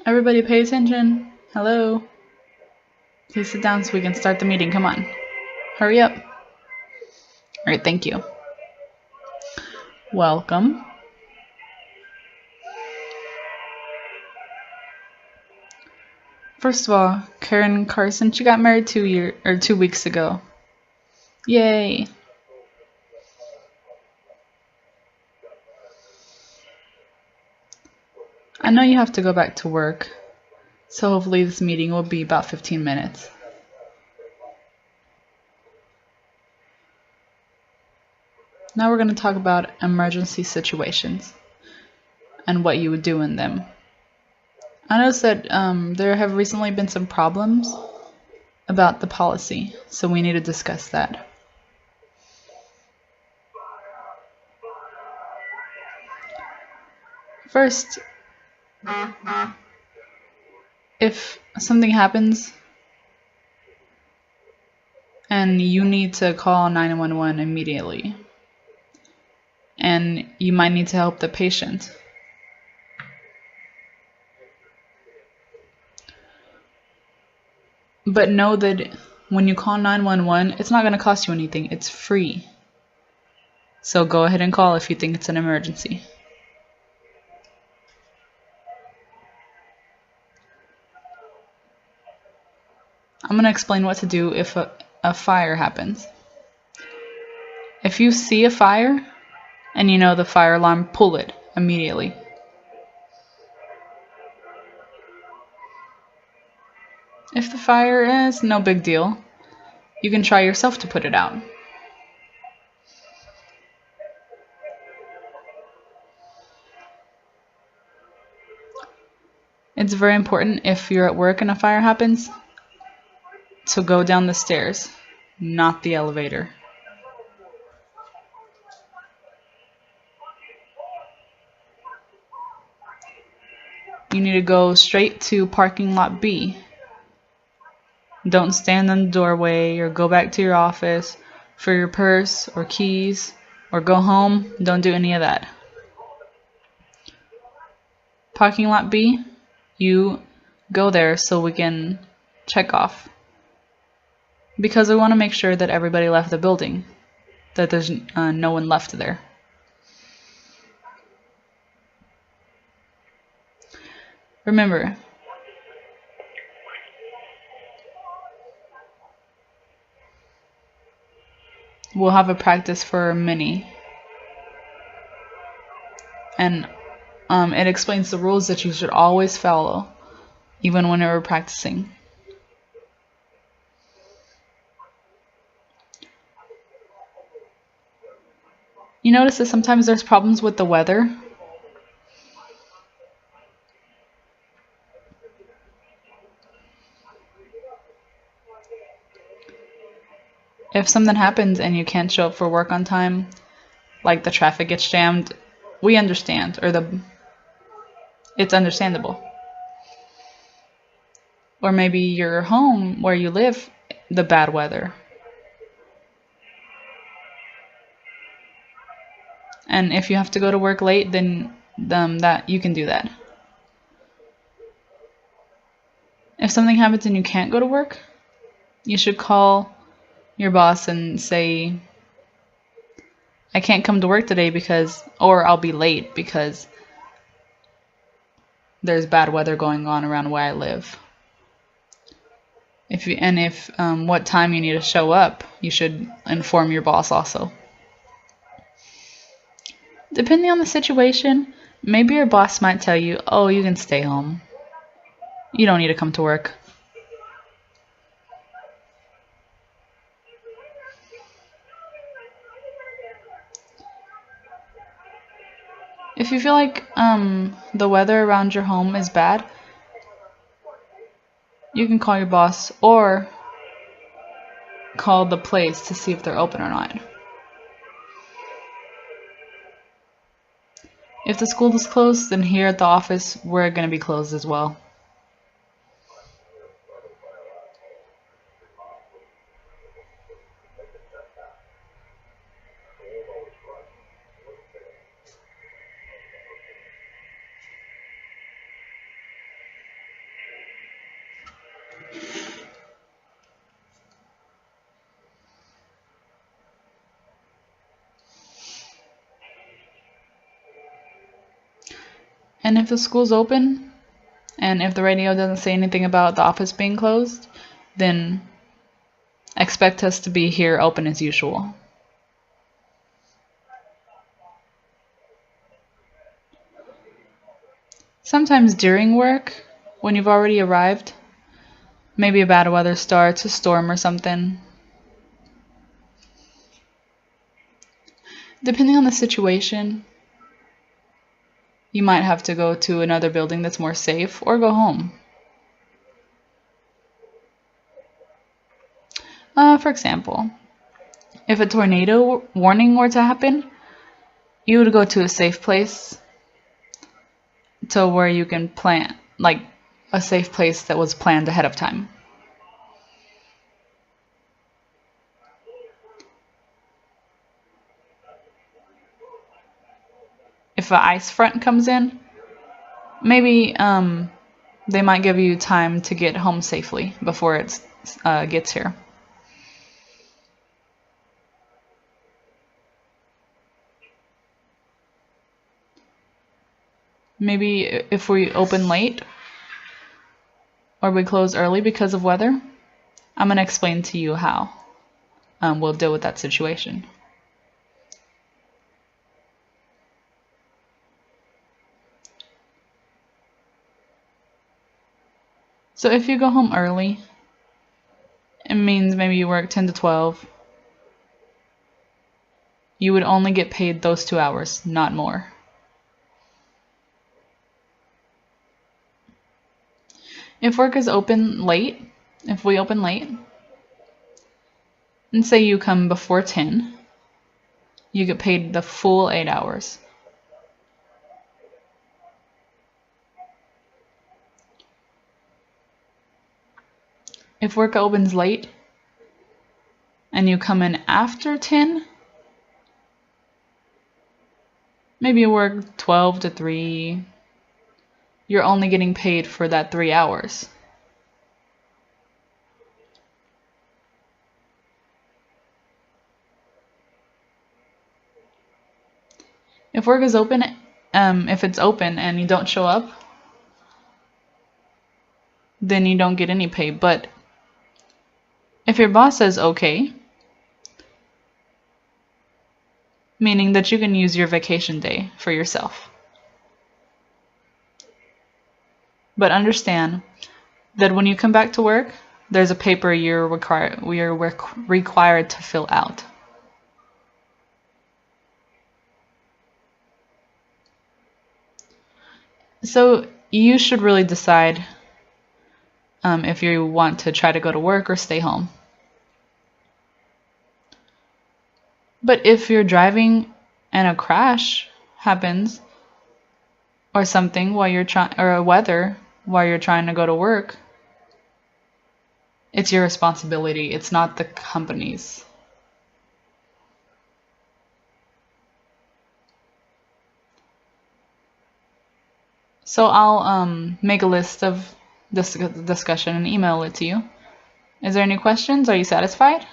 Everybody pay attention. Hello. Please sit down so we can start the meeting. Come on. Hurry up. Alright, thank you. Welcome. First of all, Karen Carson, she got married 2 weeks ago. Yay. I know you have to go back to work, so hopefully this meeting will be about 15 minutes. Now we're going to talk about emergency situations and what you would do in them. I noticed that there have recently been some problems about the policy, so we need to discuss that. First, if something happens and you need to call 911 immediately, and you might need to help the patient, but know that when you call 911, it's not going to cost you anything. It's free. So go ahead and call if you think it's an emergency. I'm going to explain what to do if a fire happens. If you see a fire and you know the fire alarm, pull it immediately. If the fire is no big deal, you can try yourself to put it out. It's very important if you're at work and a fire happens to go down the stairs, not the elevator. You need to go straight to parking lot B. Don't stand in the doorway or go back to your office for your purse or keys or go home. Don't do any of that. Parking lot B, you go there so we can check off. Because we want to make sure that everybody left the building, that there's no one left there. Remember, we'll have a practice for mini, and it explains the rules that you should always follow, even when we're practicing. You notice that sometimes there's problems with the weather. If something happens and you can't show up for work on time, like the traffic gets jammed, we understand, it's understandable. Or maybe your home where you live, the bad weather. And if you have to go to work late, then that you can do that. If something happens and you can't go to work, you should call your boss and say, I can't come to work today or I'll be late because there's bad weather going on around where I live. If what time you need to show up, you should inform your boss also. Depending on the situation, maybe your boss might tell you, oh, you can stay home. You don't need to come to work. If you feel like the weather around your home is bad, you can call your boss or call the place to see if they're open or not. If the school is closed, then here at the office, we're going to be closed as well. And if the school's open, and if the radio doesn't say anything about the office being closed, then expect us to be here open as usual. Sometimes during work, when you've already arrived, maybe a bad weather starts, a storm or something. Depending on the situation, you might have to go to another building that's more safe or go home. For example, if a tornado warning were to happen, you would go to a safe place to where you can plan, like a safe place that was planned ahead of time. If an ice front comes in, maybe they might give you time to get home safely before it gets here. Maybe if we open late or we close early because of weather, I'm going to explain to you how we'll deal with that situation. So if you go home early, it means maybe you work 10 to 12. You would only get paid those 2 hours, not more. If work is open late, if we open late, and say you come before 10, you get paid the full 8 hours. If work opens late and you come in after 10, maybe you work 12 to 3, you're only getting paid for that 3 hours. If work is open, if it's open and you don't show up, then you don't get any pay. But if your boss says okay, meaning that you can use your vacation day for yourself. But understand that when you come back to work, there's a paper you're required to fill out. So you should really decide if you want to try to go to work or stay home. But if you're driving and a crash happens or something while you're or a weather while you're trying to go to work, it's your responsibility. It's not the company's. So I'll make a list of this discussion and email it to you. Is there any questions? Are you satisfied?